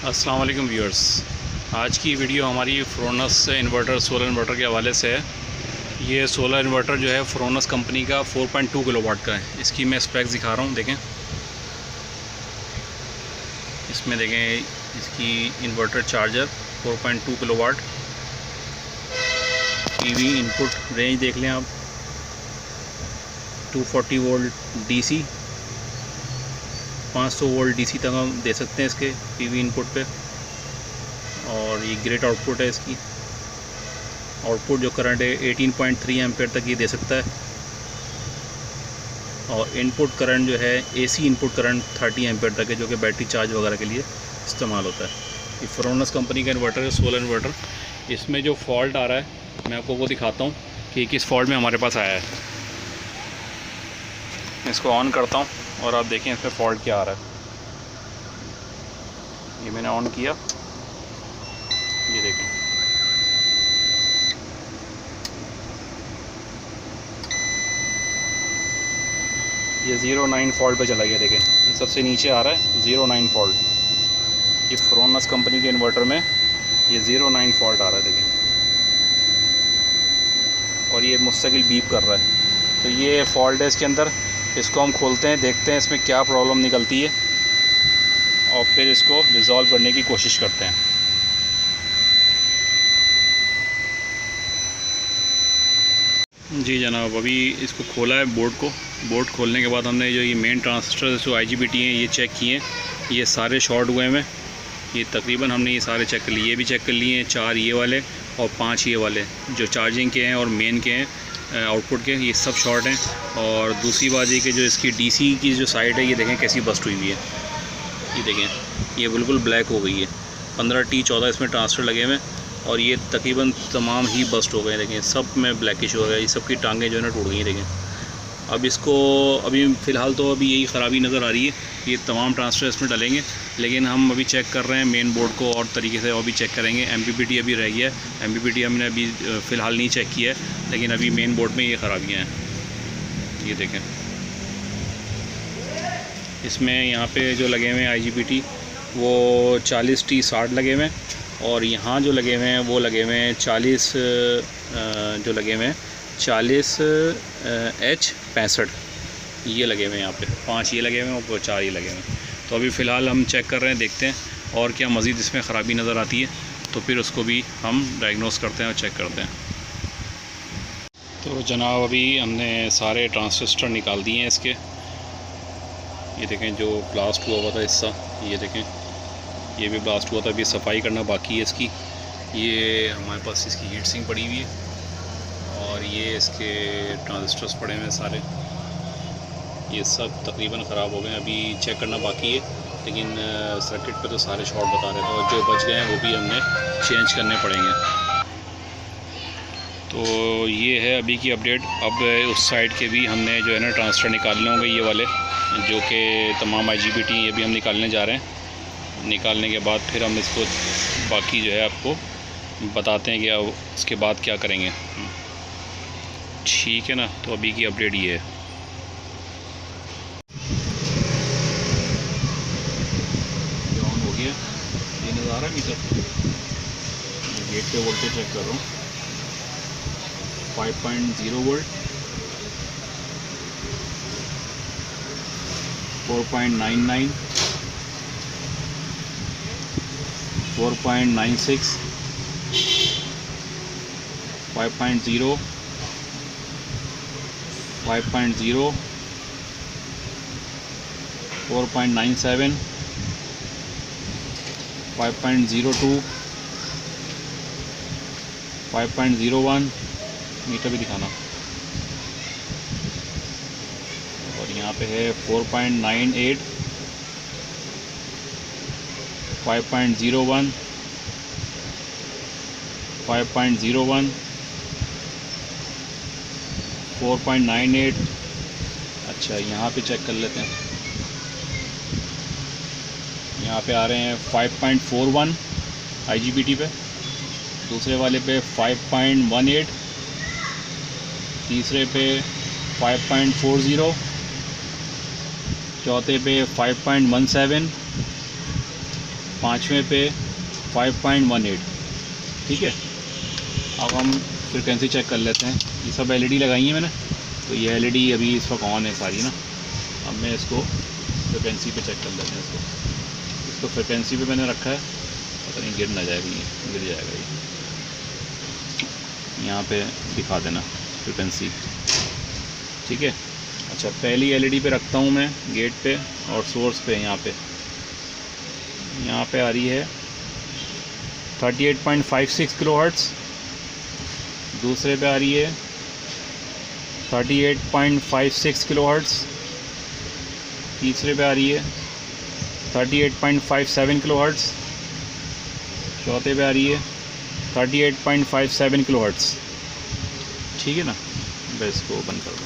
अस्सलाम वालेकुम व्यूअर्स। आज की वीडियो हमारी फ्रोनस इन्वर्टर सोलर इन्वर्टर के हवाले से है। ये सोलर इन्वर्टर जो है फ्रोनस कंपनी का 4.2 किलोवाट का है। इसकी मैं स्पेक्स दिखा रहा हूँ, देखें। इसमें देखें इसकी inverter charger 4.2 kilowatt, PV input range देख लें आप, 240 वोल्ट डीसी, 500 वोल्ट डीसी तक हम दे सकते हैं इसके पीवी इनपुट पे। और ये ग्रेट आउटपुट है इसकी। आउटपुट जो करंट है 18.3 एम्पेयर तक ये दे सकता है। और इनपुट करंट जो है एसी इनपुट करंट 30 एम्पेयर तक है, जो कि बैटरी चार्ज वगैरह के लिए इस्तेमाल होता है। ये फ्रोनस कंपनी का इन्वर्टर है, सोलर इन्वर्टर। इसमें जो फॉल्ट आ रहा है मैं आपको वो दिखाता हूँ कि किस फॉल्ट में हमारे पास आया है। इसको ऑन करता हूँ और आप देखें इसमें फॉल्ट क्या आ रहा है। ये मैंने ऑन किया, ये देखें, ये 09 फॉल्ट पे चला गया। देखें ये सबसे नीचे आ रहा है 09 फॉल्ट। ये फ्रोनस कंपनी के इन्वर्टर में ये 09 फॉल्ट आ रहा है, देखें। और ये मुस्तकिल बीप कर रहा है। तो ये फॉल्ट है इसके अंदर। इसको हम खोलते हैं, देखते हैं इसमें क्या प्रॉब्लम निकलती है और फिर इसको रिज़ॉल्व करने की कोशिश करते हैं। जी जनाब, अभी इसको खोला है बोर्ड को। बोर्ड खोलने के बाद हमने जो ये मेन ट्रांजिस्टर जो IGBT हैं ये चेक किए हैं। ये सारे शॉर्ट हुए हैं। ये तकरीबन हमने ये सारे चेक कर लिए। ये भी चेक कर लिए हैं, 4 ये वाले और 5 ये वाले जो चार्जिंग के हैं और मेन के हैं आउटपुट के, ये सब शॉर्ट हैं। और दूसरी बात ये कि जो इसकी DC की जो साइड है ये देखें कैसी बस्ट हुई हुई है। ये देखें ये बिल्कुल ब्लैक हो गई है। 15T14 इसमें ट्रांजिस्टर लगे हुए हैं और ये तकरीबन तमाम ही बस्ट हो गए। देखें सब में ब्लैकिश हो गया। ये सब की टांगें जो है ना टूट गई। देखें अब इसको अभी फ़िलहाल तो अभी यही ख़राबी नज़र आ रही है। ये तमाम ट्रांजिस्टर इसमें डलेंगे, लेकिन हम अभी चेक कर रहे हैं मेन बोर्ड को और तरीके से और भी चेक करेंगे। MPPT अभी रह गया है। MPPT हमने अभी फ़िलहाल नहीं चेक किया है, लेकिन अभी मेन बोर्ड में ये ख़राबियाँ हैं। ये देखें इसमें यहाँ पे जो लगे हुए हैं IGBT वो 40T60 लगे हुए हैं। और यहाँ जो लगे हुए हैं वो लगे हुए हैं 40 जो लगे हुए हैं 40H65 ये लगे हुए हैं। यहाँ पे 5 ये लगे हुए हैं और 4 ये लगे हुए हैं। तो अभी फ़िलहाल हम चेक कर रहे हैं, देखते हैं और क्या मज़ीद इसमें ख़राबी नज़र आती है तो फिर उसको भी हम डायग्नोस करते हैं और चेक करते हैं। तो जनाब अभी हमने सारे ट्रांजिस्टर निकाल दिए हैं इसके। ये देखें जो ब्लास्ट हुआ था हिस्सा, ये देखें ये भी ब्लास्ट हुआ था। अभी सफाई करना बाकी है इसकी। ये हमारे पास इसकी हीट सिंक पड़ी हुई है और ये इसके ट्रांजिस्टर्स पड़े हुए हैं सारे। ये सब तकरीबन ख़राब हो गए हैं, अभी चेक करना बाकी है। लेकिन सर्किट पे तो सारे शॉर्ट बता रहे थे और जो बच गए हैं वो भी हमने चेंज करने पड़ेंगे। तो ये है अभी की अपडेट। अब उस साइड के भी हमने जो है ना ट्रांजिस्टर निकालने होंगे, ये वाले जो कि तमाम IGBT ये भी हम निकालने जा रहे हैं। निकालने के बाद फिर हम इसको बाकी जो है आपको बताते हैं कि अब उसके बाद क्या करेंगे। ठीक है ना। तो अभी की अपडेट ये है। ऑन हो गया, ये नज़र आ रहा है मीटर। गेट पे वोल्टेज चेक कर रहा हूँ, 5.0 वोल्ट, 4.99, 4.96, 5.0, 5.0, 4.97, 5.02, 5.01 मीटर भी दिखाना। और यहाँ पे है 4.98, 5.01, 5.01, 4.98। अच्छा यहाँ पे चेक कर लेते हैं। यहाँ पे आ रहे हैं 5.41 IGBT पे, दूसरे वाले पे 5.18, तीसरे पे 5.40, चौथे पे 5.17, 5वें पे 5.18, ठीक है। अब हम फ्रिक्वेंसी चेक कर लेते हैं। ये सब एलईडी लगाई है मैंने, तो ये एलईडी अभी इस वक्त ऑन है सारी ना। अब मैं इसको फ्रिक्वेंसी पे चेक कर लेते हैं। इसको फ्रिक्वेंसी पे मैंने रखा है, पता नहीं गिर ना जाएगा, ये गिर जाएगा। ये यहाँ पे दिखा देना फ्रिक्वेंसी, ठीक है। अच्छा, पहली एलईडी पे रखता हूँ मैं गेट पे और सोर्स पे। यहाँ पे आ रही है 38.56 किलोहर्ट्ज़। दूसरे पे आ रही है 38.56 किलोहर्ट्ज़। तीसरे पे आ रही है 38.57 किलोहर्ट्ज़। चौथे पे आ रही है 38.57 किलोहर्ट्ज़, ठीक है ना। बस इसको ओपन कर दो।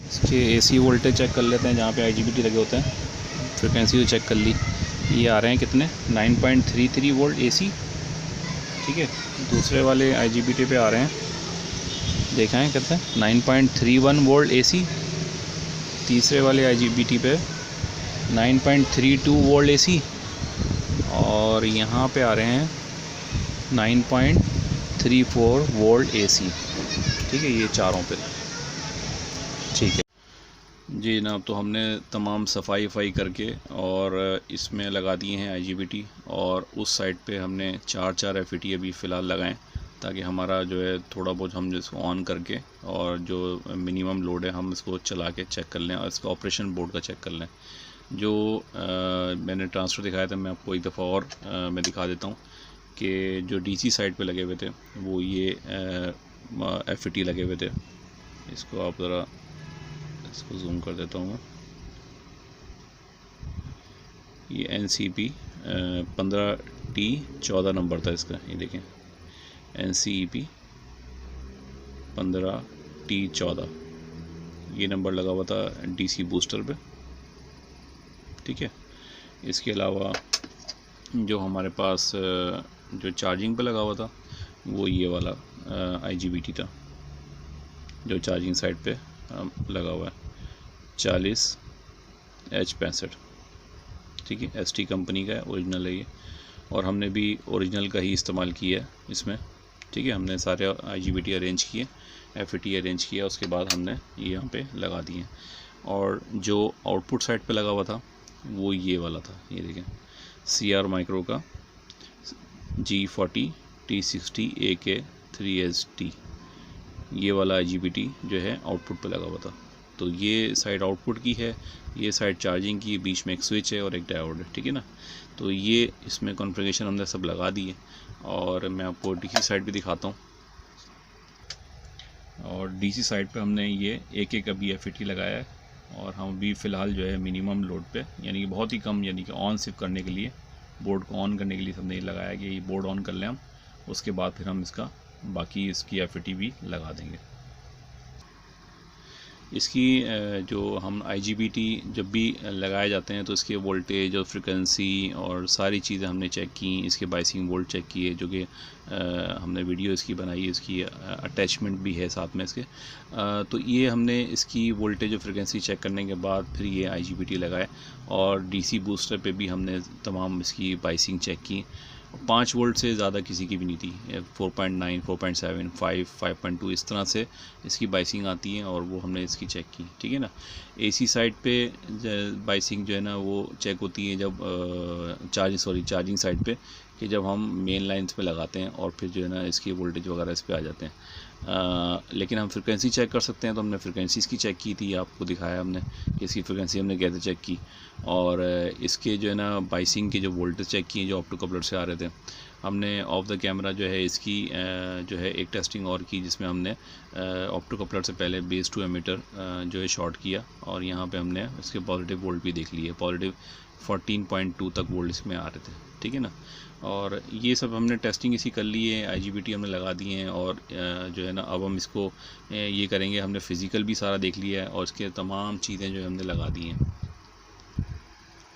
इसके एसी वोल्टेज चेक कर लेते हैं, जहाँ पे आईजीबीटी लगे होते हैं। फ्रिक्वेंसी तो चेक कर ली, ये आ रहे हैं कितने 9.33 वोल्ट एसी, ठीक है। दूसरे वाले आईजीबीटी पे आ रहे हैं, देखा है कितने 9.31 वोल्ट एसी। तीसरे वाले आईजीबीटी पे 9.32 वोल्ट एसी, और यहाँ पे आ रहे हैं 9.34 वोल्ट एसी, ठीक है। ये चारों पे, ठीक है जी जनाब। तो हमने तमाम सफाई करके और इसमें लगा दिए हैं आईजीबीटी, और उस साइड पे हमने 4 एफईटी अभी फ़िलहाल लगाएं, ताकि हमारा जो है थोड़ा बहुत हम जिसको ऑन करके और जो मिनिमम लोड है हम इसको चला के चेक कर लें और इसका ऑपरेशन बोर्ड का चेक कर लें। जो मैंने ट्रांसफ़र दिखाया था, मैं आपको एक दफ़ा और मैं दिखा देता हूँ कि जो डीसी साइड पे लगे हुए थे वो ये एफईटी लगे हुए थे। इसको आप ज़रा इसको जूम कर देता हूँ। ये NCP 15T14 नंबर था इसका, ये देखें NCP 15T14 ये नंबर लगा हुआ था DC बूस्टर पे, ठीक है। इसके अलावा जो हमारे पास जो चार्जिंग पे लगा हुआ था वो ये वाला IGBT था, जो चार्जिंग साइड पे लगा हुआ है 40H65, ठीक है। ST कंपनी का है, ओरिजिनल है ये, और हमने भी ओरिजिनल का ही इस्तेमाल किया है इसमें, ठीक है। हमने सारे IGBT अरेंज किए, FET अरेंज किया, उसके बाद हमने ये यहाँ पे लगा दिए। और जो आउटपुट साइड पे लगा हुआ था वो ये वाला था, ये देखें CR माइक्रो का G40 T60 AK3ST, ये वाला IGBT जो है आउटपुट पे लगा हुआ था। तो ये साइड आउटपुट की है, ये साइड चार्जिंग की, बीच में एक स्विच है और एक डायोड है, ठीक है ना। तो ये इसमें कॉन्फ़िगरेशन हमने सब लगा दी है, और मैं आपको DC साइड पे दिखाता हूँ। और DC साइड पे हमने ये एक अभी FET लगाया है, और हम अभी फ़िलहाल जो है मिनिमम लोड पे, यानी कि बहुत ही कम, यानी कि ऑन सिर्फ करने के लिए, बोर्ड को ऑन करने के लिए हमने ये लगाया कि ये बोर्ड ऑन कर लें हम, उसके बाद फिर हम इसका बाकी इसकी FET भी लगा देंगे। इसकी जो हम IGBT जब भी लगाए जाते हैं तो इसके वोल्टेज और फ्रिक्वेंसी और सारी चीज़ें हमने चेक की, इसके बाइसिंग वोल्ट चेक किए, जो कि हमने वीडियो इसकी बनाई है, इसकी अटैचमेंट भी है साथ में इसके। तो ये हमने इसकी वोल्टेज और फ्रिक्वेंसी चेक करने के बाद फिर ये IGBT लगाए, और DC बूस्टर पे भी हमने तमाम इसकी बाइसिंग चेक की। 5 वोल्ट से ज़्यादा किसी की भी नहीं थी, 4.9, 4.7, 5, 5.2 इस तरह से इसकी बाइसिंग आती है, और वो हमने इसकी चेक की, ठीक है ना। AC साइड पे बाइसिंग जो है ना वो चेक होती है जब चार्जिंग साइड पे, कि जब हम मेन लाइन्स पे लगाते हैं और फिर जो है ना इसकी वोल्टेज वगैरह इस पे आ जाते हैं। लेकिन हम फ्रिक्वेंसी चेक कर सकते हैं, तो हमने फ्रिक्वेंसी इसकी चेक की थी, आपको दिखाया हमने कि इसकी फ्रिक्वेंसी हमने कैसे चेक की। और इसके जो है ना बाइसिंग के जो वोल्टेज चेक किए जो ऑप्टो कपलर से आ रहे थे, हमने ऑफ द कैमरा जो है इसकी जो है एक टेस्टिंग और की, जिसमें हमने ऑप्टो कपलर से पहले बेस टू एमीटर जो है शॉर्ट किया, और यहाँ पे हमने इसके पॉजिटिव वोल्ट भी देख लिए, पॉजिटिव 14.2 तक वोल्ट इसमें आ रहे थे, ठीक है ना। और ये सब हमने टेस्टिंग इसी कर ली है, IGBT हमने लगा दिए हैं, और जो है ना अब हम इसको ये करेंगे, हमने फ़िज़िकल भी सारा देख लिया है, और इसके तमाम चीज़ें जो हमने लगा दी हैं,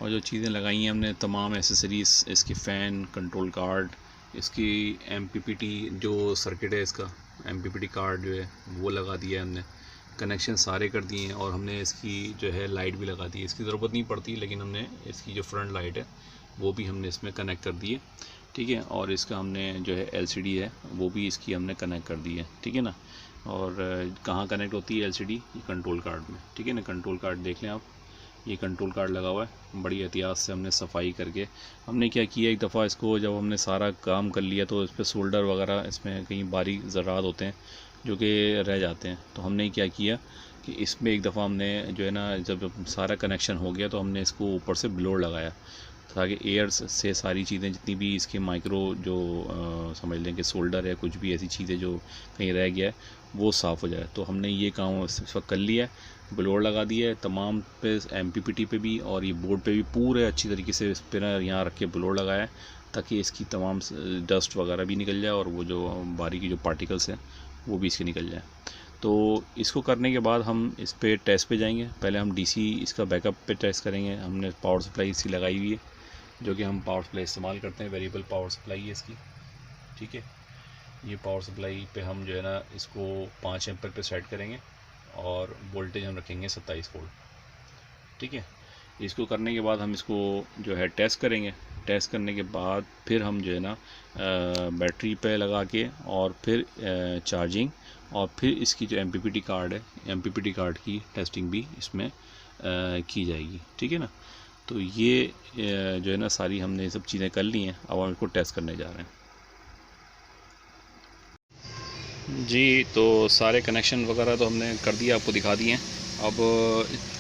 और जो चीज़ें लगाई हैं हमने तमाम एसेसरीज़, इसकी फ़ैन, कंट्रोल कार्ड, इसकी MPPT जो सर्किट है इसका MPPT कार्ड जो है वो लगा दिया है हमने, कनेक्शन सारे कर दिए हैं, और हमने इसकी जो है लाइट भी लगा दी है। इसकी ज़रूरत नहीं पड़ती, लेकिन हमने इसकी जो फ्रंट लाइट है वो भी हमने इसमें कनेक्ट कर दिए, ठीक है। और इसका हमने जो है LCD है वो भी इसकी हमने कनेक्ट कर दी है, ठीक है ना। और कहाँ कनेक्ट होती है LCD? ये कंट्रोल कार्ड में, ठीक है ना। कंट्रोल कार्ड देख लें आप, ये कंट्रोल कार्ड लगा हुआ है। बड़ी एहतियात से हमने सफाई करके हमने क्या किया, एक दफ़ा इसको जब हमने सारा काम कर लिया तो इस पर सोल्डर वगैरह, इसमें कहीं बारीक ज़रात होते हैं जो कि रह जाते हैं, तो हमने क्या किया कि इसमें एक दफ़ा हमने जो है ना, जब सारा कनेक्शन हो गया तो हमने इसको ऊपर से ब्लोर लगाया ताकि एयर से सारी चीज़ें जितनी भी इसके माइक्रो जो समझ लें कि सोल्डर है, कुछ भी ऐसी चीज़ें जो कहीं रह गया है वो साफ़ हो जाए। तो हमने ये काम इस वक्त कर लिया है, ब्लोर लगा दिया है तमाम पे, MPPT पे भी और ये बोर्ड पे भी पूरे अच्छी तरीके से इस पर यहाँ रख के ब्लोर लगाया है ताकि इसकी तमाम डस्ट वगैरह भी निकल जाए और वो जो बारीकी जो पार्टिकल्स हैं वो भी इसके निकल जाए। तो इसको करने के बाद हम इस पे टेस्ट पे जाएंगे। पहले हम DC इसका बैकअप पे टेस्ट करेंगे। हमने पावर सप्लाई इसकी लगाई हुई है जो कि हम पावर सप्लाई इस्तेमाल करते हैं, वेरिएबल पावर सप्लाई है इसकी, ठीक है। ये पावर सप्लाई पे हम जो है ना इसको 5 एम्पर पे सेट करेंगे और वोल्टेज हम रखेंगे 27 वोल्ट, ठीक है। इसको करने के बाद हम इसको जो है टेस्ट करेंगे। टेस्ट करने के बाद फिर हम जो है ना बैटरी पे लगा के और फिर चार्जिंग और फिर इसकी जो MPPT कार्ड है, MPPT कार्ड की टेस्टिंग भी इसमें की जाएगी, ठीक है ना। तो ये जो है ना सारी हमने ये सब चीज़ें कर ली हैं। अब हम इसको टेस्ट करने जा रहे हैं जी। तो सारे कनेक्शन वगैरह तो हमने कर दिया, आपको दिखा दिए हैं। अब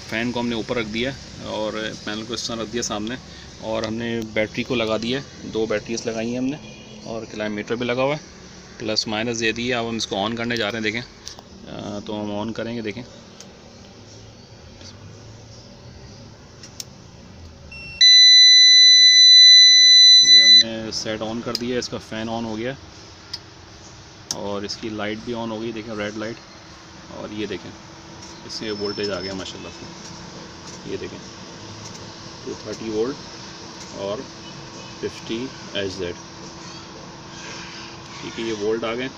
फ़ैन को हमने ऊपर रख दिया और पैनल को इस तरह रख दिया सामने, और हमने बैटरी को लगा दिया, 2 बैटरीज लगाई हैं हमने और क्लाइमेटर भी लगा हुआ है, प्लस माइनस दे दी है। अब हम इसको ऑन करने जा रहे हैं, देखें। तो हम ऑन करेंगे, देखें। ये हमने सेट ऑन कर दिया, इसका फ़ैन ऑन हो गया और इसकी लाइट भी ऑन हो गई, देखें रेड लाइट। और ये देखें इससे वोल्टेज आ गया माशाल्लाह से, ये देखें 230 वोल्ट और 50 HZ, ठीक है। ये वोल्ट आ गए।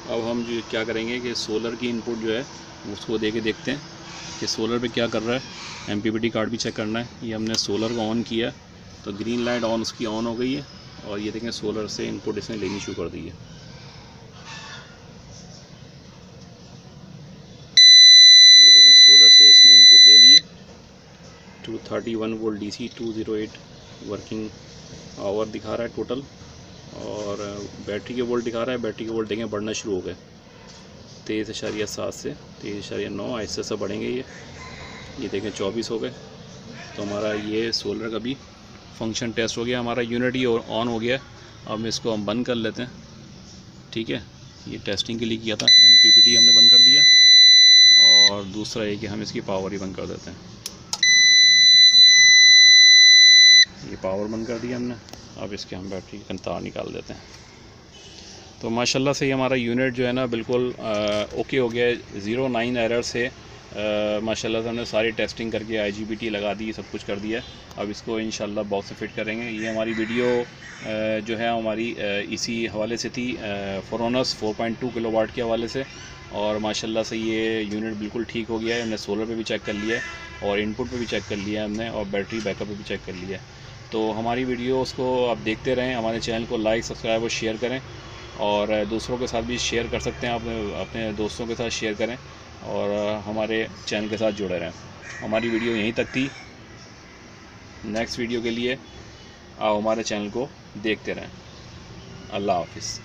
अब हम जो क्या करेंगे कि सोलर की इनपुट जो है उसको दे के देखते हैं कि सोलर पे क्या कर रहा है। MPPT कार्ड भी चेक करना है। ये हमने सोलर को ऑन किया तो ग्रीन लाइट ऑन उसकी ऑन हो गई है और ये देखें सोलर से इनपुट इसने लेनी शुरू कर दी है। ये देखें सोलर से इसने इनपुट ले ली है। 231 वोल्ट DC, 208 वर्किंग आवर दिखा रहा है टोटल, और बैटरी के वोल्ट दिखा रहा है। बैटरी के वोल्ट देखें बढ़ना शुरू हो गए, 23.7 से 23.9 ऐसे से बढ़ेंगे। ये देखें 24 हो गए। तो हमारा ये सोलर का भी फंक्शन टेस्ट हो गया, हमारा यूनिट ही ऑन हो गया। अब इसको हम बंद कर लेते हैं, ठीक है। ये टेस्टिंग के लिए किया था, MPPT हमने बंद कर दिया, और दूसरा ये कि हम इसकी पावर ही बंद कर देते हैं। ये पावर बंद कर दिया हमने। अब इसके हम बैटरी का तार निकाल देते हैं। तो माशाल्लाह से ये हमारा यूनिट जो है ना बिल्कुल ओके हो गया है, 09 एरर से। माशाल्लाह से हमने सारी टेस्टिंग करके IGBT लगा दी, सब कुछ कर दिया। अब इसको इंशाल्लाह बॉक्स से फिट करेंगे। ये हमारी वीडियो जो है हमारी इसी हवाले से थी, फोरोनस 4.2 किलोवाट के हवाले से। और माशाल्लाह से ये यूनिट बिल्कुल ठीक हो गया है। हमने सोलर पे भी चेक कर लिया है और इनपुट पे भी चेक कर लिया है हमने, और बैटरी बैकअप पे भी चेक कर लिया है। तो हमारी वीडियोस को आप देखते रहें, हमारे चैनल को लाइक, सब्सक्राइब और शेयर करें, और दूसरों के साथ भी शेयर कर सकते हैं। आप अपने दोस्तों के साथ शेयर करें और हमारे चैनल के साथ जुड़े रहें। हमारी वीडियो यहीं तक थी। नेक्स्ट वीडियो के लिए आप हमारे चैनल को देखते रहें। अल्लाह हाफ़िज़।